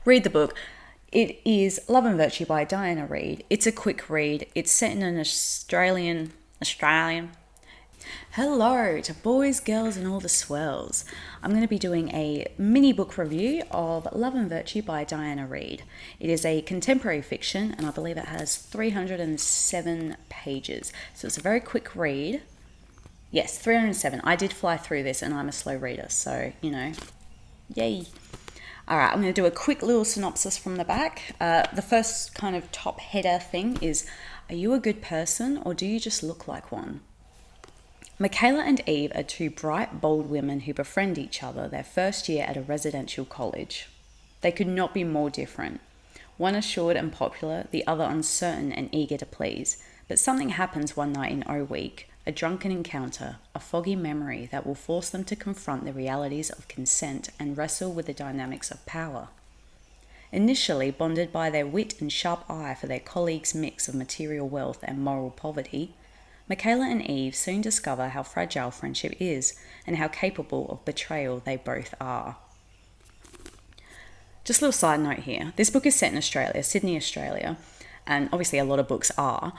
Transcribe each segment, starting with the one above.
read the book. It is Love and Virtue by Diana Reid. It's a quick read. It's set in an Australian. Hello to boys, girls, and all the swells. I'm going to be doing a mini book review of Love and Virtue by Diana Reid. It is a contemporary fiction, and I believe it has 307 pages. So it's a very quick read. Yes, 307. I did fly through this, and I'm a slow reader, so, yay. All right, I'm going to do a quick little synopsis from the back. The first kind of top header thing is, are you a good person or do you just look like one? Michaela and Eve are two bright, bold women who befriend each other their first year at a residential college. They could not be more different. One assured and popular, the other uncertain and eager to please. But something happens one night in O Week, a drunken encounter, a foggy memory that will force them to confront the realities of consent and wrestle with the dynamics of power. Initially bonded by their wit and sharp eye for their colleagues' mix of material wealth and moral poverty, Michaela and Eve soon discover how fragile friendship is and how capable of betrayal they both are. Just a little side note here. This book is set in Australia, Sydney, Australia, and obviously a lot of books are,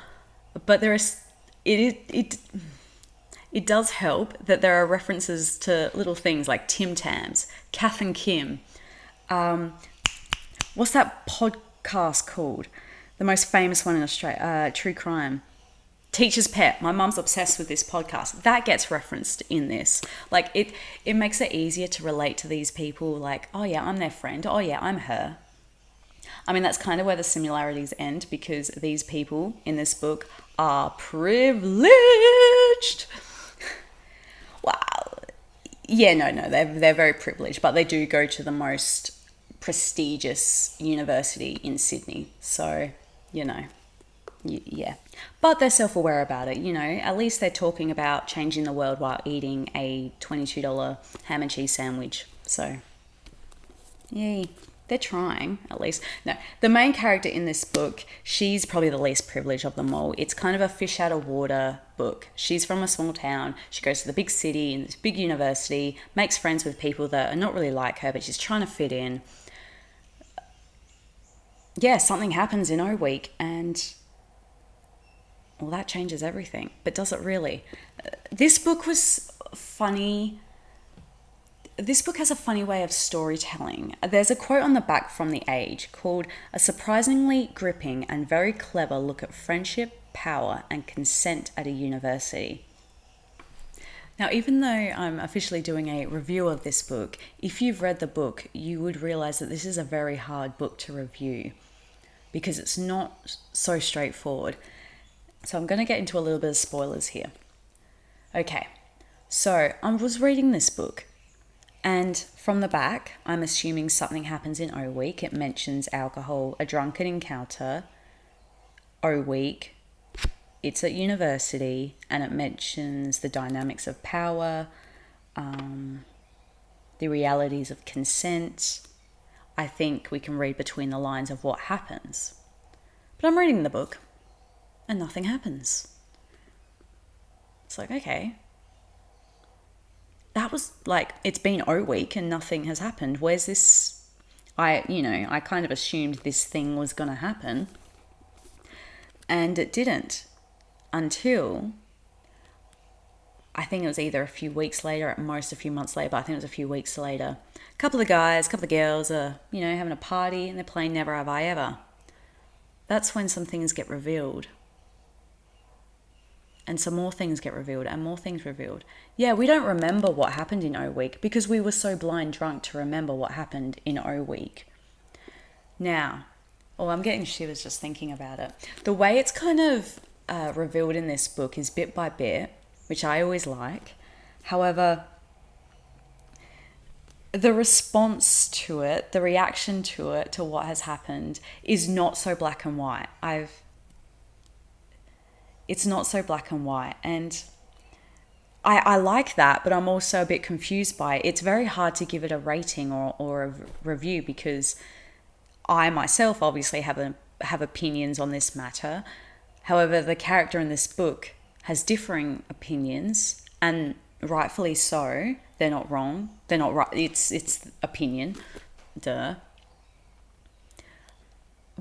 but it does help that there are references to little things like Tim Tams, Kath and Kim. What's that podcast called? The most famous one in Australia, True Crime. Teacher's Pet. My mum's obsessed with this podcast. That gets referenced in this. Like, it makes it easier to relate to these people. Like, oh yeah, I'm their friend. Oh yeah, I'm her. I mean, that's kind of where the similarities end, because these people in this book are privileged. Wow. Yeah, no, they're very privileged, but they do go to the most prestigious university in Sydney. So, yeah. But they're self-aware about it, At least they're talking about changing the world while eating a $22 ham and cheese sandwich. So, yay. They're trying, at least. No, the main character in this book, she's probably the least privileged of them all. It's kind of a fish out of water book. She's from a small town. She goes to the big city in this big university, makes friends with people that are not really like her, but she's trying to fit in. Yeah, something happens in O Week, and well, that changes everything. But does it really? This book was funny. This book has a funny way of storytelling. There's a quote on the back from The Age called "A surprisingly gripping and very clever look at friendship, power, and consent at a university." Now, even though I'm officially doing a review of this book, if you've read the book, you would realize that this is a very hard book to review because it's not so straightforward. So I'm going to get into a little bit of spoilers here. Okay, so I was reading this book, and from the back, I'm assuming something happens in O Week. It mentions alcohol, a drunken encounter, O Week, it's at university, and it mentions the dynamics of power, the realities of consent. I think we can read between the lines of what happens. But I'm reading the book, and nothing happens. It's like, okay. That was like, it's been O Week and nothing has happened. Where's this? I kind of assumed this thing was going to happen. And it didn't until, I think it was either a few weeks later, at most a few months later, but I think it was a few weeks later. A couple of guys, a couple of girls are, having a party and they're playing Never Have I Ever. That's when some things get revealed. And some more things get revealed and more things revealed. Yeah, we don't remember what happened in O Week because we were so blind drunk to remember what happened in O Week. Now, I'm getting shivers just thinking about it. The way it's kind of revealed in this book is bit by bit, which I always like. However, the response to it, the reaction to it, to what has happened, is not so black and white. It's not so black and white. And I like that, but I'm also a bit confused by it. It's very hard to give it a rating or a review because I myself obviously have opinions on this matter. However, the character in this book has differing opinions, and rightfully so. They're not wrong. They're not right. It's opinion. Duh.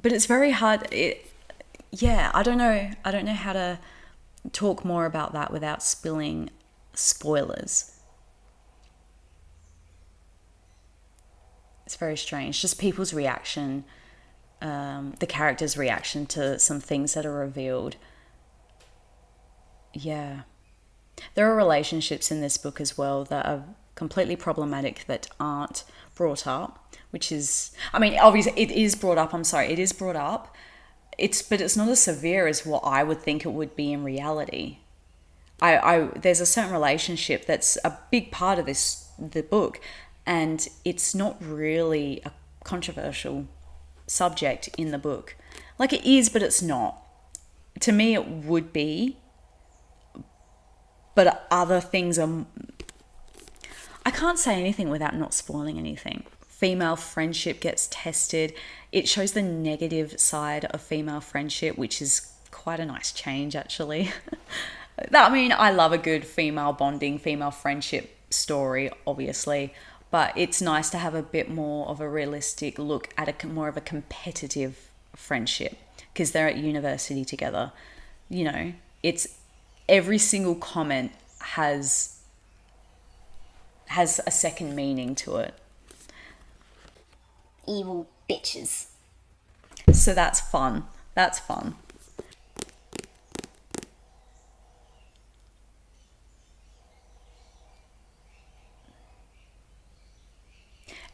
but it's very hard. Yeah, I don't know how to talk more about that without spilling spoilers. It's very strange. Just people's reaction, the character's reaction to some things that are revealed. Yeah. There are relationships in this book as well that are completely problematic that aren't brought up, which is, I mean, obviously it is brought up. I'm sorry, it is brought up. But it's not as severe as what I would think it would be in reality. There's a certain relationship that's a big part of the book, and it's not really a controversial subject in the book. Like it is, but it's not. To me, it would be, but other things are. I can't say anything without not spoiling anything. Female friendship gets tested. It shows the negative side of female friendship, which is quite a nice change, actually. I mean, I love a good female bonding, female friendship story, obviously, but it's nice to have a bit more of a realistic look at more of a competitive friendship because they're at university together. You know, it's every single comment has a second meaning to it. Evil bitches. So that's fun. That's fun.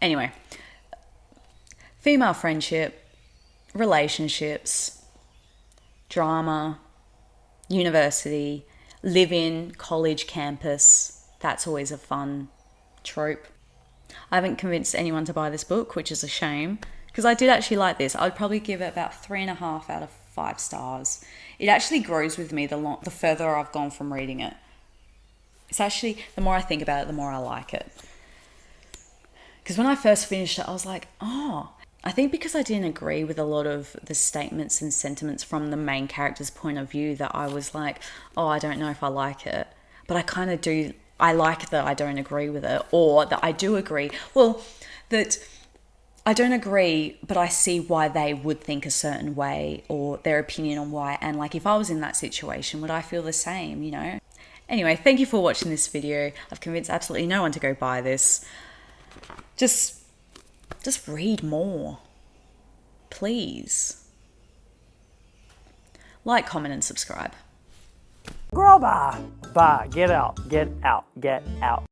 Anyway, female friendship, relationships, drama, university, live in, college, campus. That's always a fun trope. I haven't convinced anyone to buy this book, which is a shame, because I did actually like this. I'd probably give it about 3.5 out of 5 stars. It actually grows with me the further I've gone from reading it. It's actually, the more I think about it, the more I like it. Because when I first finished it, I was like, oh, I think because I didn't agree with a lot of the statements and sentiments from the main character's point of view that I was like, oh, I don't know if I like it. But I kind of do. I like that I don't agree with it, or that I do agree. Well, that I don't agree, but I see why they would think a certain way or their opinion on why. And like, if I was in that situation, would I feel the same, you know? Anyway, thank you for watching this video. I've convinced absolutely no one to go buy this. Just read more, please. Like, comment, and subscribe. Girl, bye. Bye. Get out. Get out. Get out.